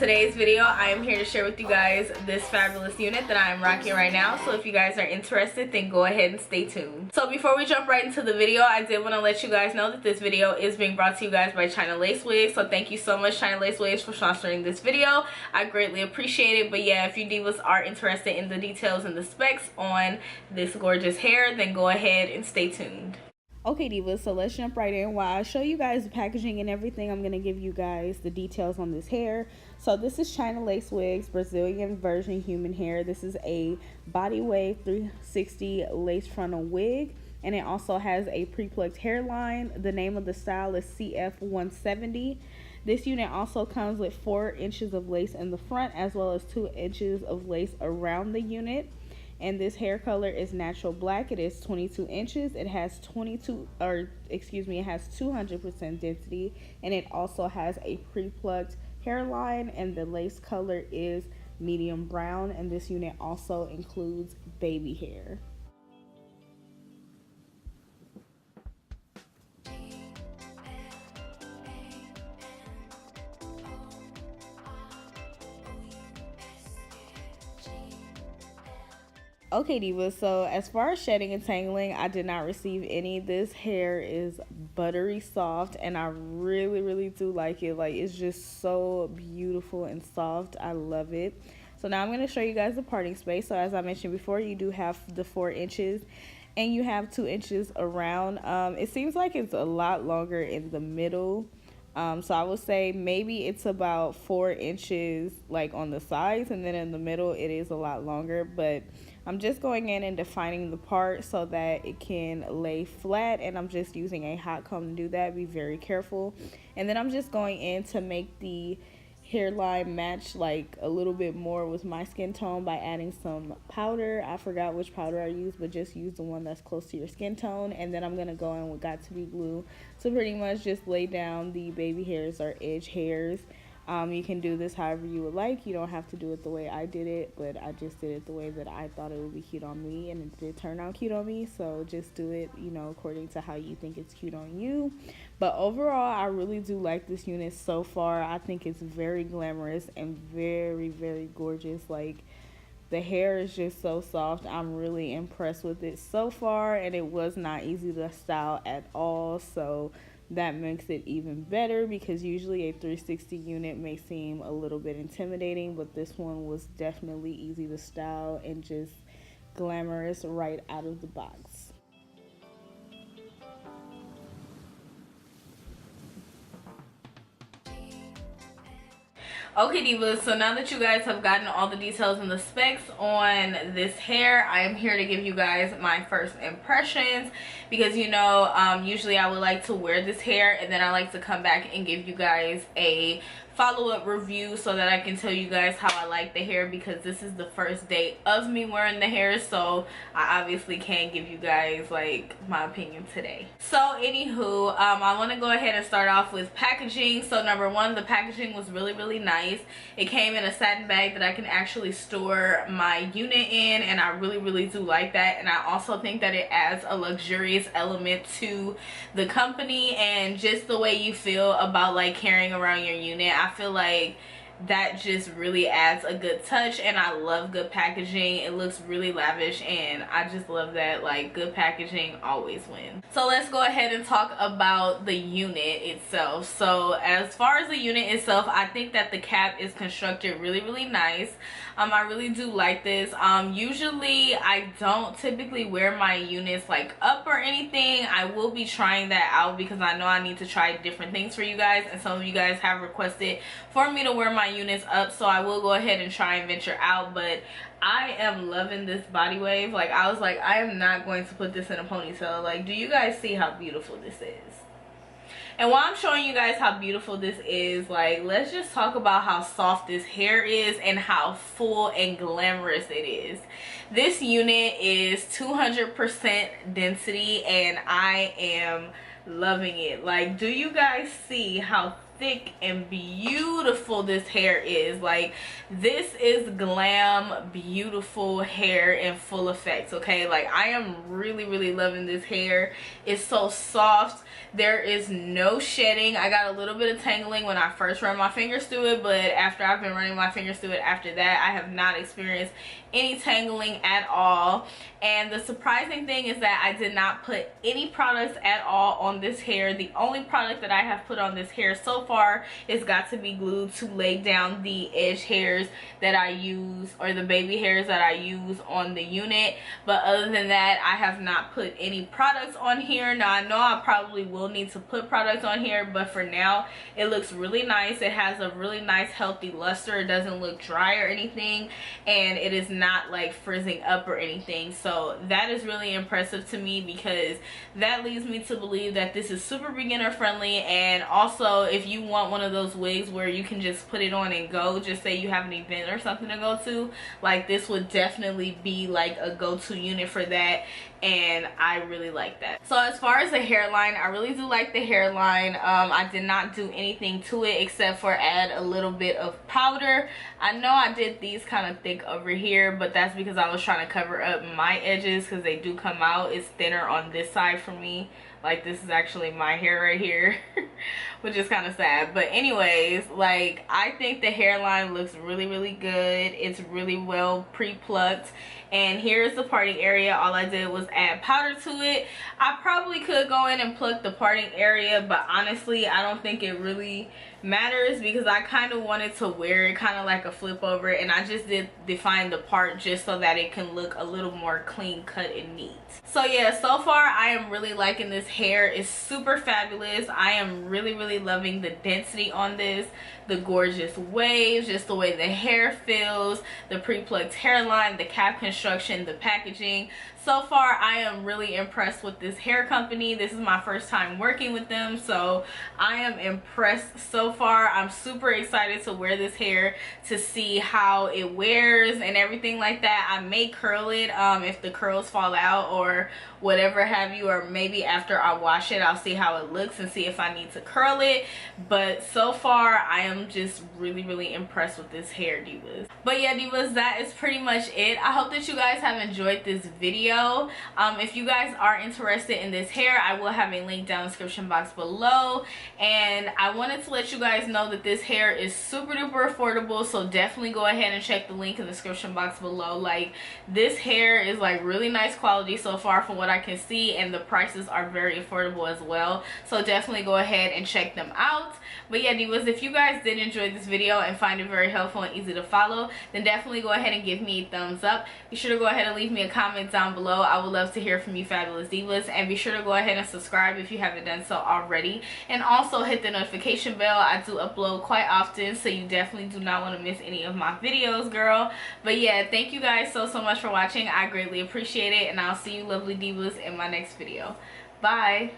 today's video, I am here to share with you guys this fabulous unit that I am rocking right now. So if you guys are interested, then go ahead and stay tuned. So before we jump right into the video, I did want to let you guys know that this video is being brought to you guys by CHINALACEWIG. So thank you so much, CHINALACEWIG, for sponsoring this video. I greatly appreciate it. But yeah, if you divas are interested in the details and the specs on this gorgeous hair, then go ahead and stay tuned. Okay divas, so let's jump right in. While I show you guys the packaging and everything, I'm going to give you guys the details on this hair. So this is CHINALACEWIG's Brazilian version human hair. This is a body wave 360 lace frontal wig, and it also has a pre-plucked hairline. The name of the style is CF170. This unit also comes with 4 inches of lace in the front as well as 2 inches of lace around the unit. And this hair color is natural black. It is 22 inches. It has it has 200% density, and it also has a pre-plucked hairline, and the lace color is medium brown, and this unit also includes baby hair. Okay divas, so as far as shedding and tangling, I did not receive any. This hair is buttery soft, and I really do like it. Like, it's just so beautiful and soft. I love it. So now I'm going to show you guys the parting space. So as I mentioned before, you do have the 4 inches and you have 2 inches around. It seems like it's a lot longer in the middle. So I would say maybe it's about 4 inches like on the sides, and then in the middle it is a lot longer. But I'm just going in and defining the part so that it can lay flat, and I'm just using a hot comb to do that. Be very careful. And then I'm just going in to make the hairline match like a little bit more with my skin tone by adding some powder. I forgot which powder I used, but just use the one that's close to your skin tone. And then I'm gonna go in with Got To Be glue to pretty much just lay down the baby hairs or edge hairs. You can do this however you would like. You don't have to do it the way I did it, but I just did it the way that I thought it would be cute on me, and it did turn out cute on me. So just do it, you know, according to how you think it's cute on you. But overall, I really do like this unit so far. I think it's very glamorous and very gorgeous. Like, the hair is just so soft. I'm really impressed with it so far, and it was not easy to style at all. So that makes it even better, because usually a 360 unit may seem a little bit intimidating, but this one was definitely easy to style and just glamorous right out of the box. Okay divas, so now that you guys have gotten all the details and the specs on this hair, I am here to give you guys my first impressions, because you know, usually I would like to wear this hair and then I like to come back and give you guys a follow-up review so that I can tell you guys how I like the hair, because this is the first day of me wearing the hair, so I obviously can't give you guys like my opinion today. So anywho, I want to go ahead and start off with packaging. So number one, the packaging was really nice. It came in a satin bag that I can actually store my unit in, and I really do like that. And I also think that it adds a luxurious element to the company and just the way you feel about like carrying around your unit. I feel like that just really adds a good touch, and I love good packaging. It looks really lavish, and I just love that. Like, good packaging always wins. So let's go ahead and talk about the unit itself. So as far as the unit itself, I think that the cap is constructed really nice. I really do like this. Usually I don't typically wear my units like up or anything. I will be trying that out because I know I need to try different things for you guys, and some of you guys have requested for me to wear my units up, so I will go ahead and try and venture out. But I am loving this body wave. Like, I was like, I am not going to put this in a ponytail. Like, do you guys see how beautiful this is? And while I'm showing you guys how beautiful this is, like, let's just talk about how soft this hair is and how full and glamorous it is. This unit is 200% density, and I am loving it. Like, do you guys see how thick and beautiful this hair is. Like, this is glam beautiful hair in full effect, okay? Like, I am really loving this hair. It's so soft. There is no shedding. I got a little bit of tangling when I first ran my fingers through it, but after I've been running my fingers through it after that, I have not experienced any tangling at all. And the surprising thing is that I did not put any products at all on this hair. The only product that I have put on this hair so far is Got to Be Glued to lay down the edge hairs that I use, or the baby hairs that I use on the unit. But other than that, I have not put any products on here. Now, I know I probably will need to put products on here, but for now it looks really nice. It has a really nice healthy luster. It doesn't look dry or anything, and it is not like frizzing up or anything. So that is really impressive to me, because that leads me to believe that this is super beginner friendly. And also, if you want one of those wigs where you can just put it on and go, just say you have an event or something to go to, like, this would definitely be like a go-to unit for that, and I really like that. So as far as the hairline, I really do like the hairline. I did not do anything to it except for add a little bit of powder. I know I did these kind of thick over here, but that's because I was trying to cover up my edges, because they do come out. It's thinner on this side for me. Like, this is actually my hair right here, which is kind of sad. But anyways, like, I think the hairline looks really good. It's really well pre-plucked. And here's the parting area. All I did was add powder to it. I probably could go in and pluck the parting area, but honestly, I don't think it really matters, because I kind of wanted to wear it kind of like a flip over, and I just did define the part just so that it can look a little more clean cut and neat. So yeah, so far I am really liking this hair. It's super fabulous. I am really loving the density on this, the gorgeous waves, just the way the hair feels, the pre-plucked hairline, the cap construction, the packaging. So far I am really impressed with this hair company. This is my first time working with them, so I am impressed so far. I'm super excited to wear this hair, to see how it wears and everything like that. I may curl it if the curls fall out or whatever have you, or maybe after I wash it I'll see how it looks and see if I need to curl it. But so far I am just really impressed with this hair, divas. But yeah, divas, that is pretty much it. I hope that you guys have enjoyed this video. If you guys are interested in this hair, I will have a link down in the description box below. And I wanted to let you guys know that this hair is super duper affordable, so definitely go ahead and check the link in the description box below. Like, this hair is like really nice quality so far from what I can see, and the prices are very affordable as well, so definitely go ahead and check them out. But yeah, divas, if you guys did enjoy this video and find it very helpful and easy to follow, then definitely go ahead and give me a thumbs up. Be sure to go ahead and leave me a comment down below. I would love to hear from you fabulous divas, and be sure to go ahead and subscribe if you haven't done so already, and also hit the notification bell. I do upload quite often, so you definitely do not want to miss any of my videos, girl. But yeah, thank you guys so much for watching. I greatly appreciate it, and I'll see you lovely divas in my next video. Bye.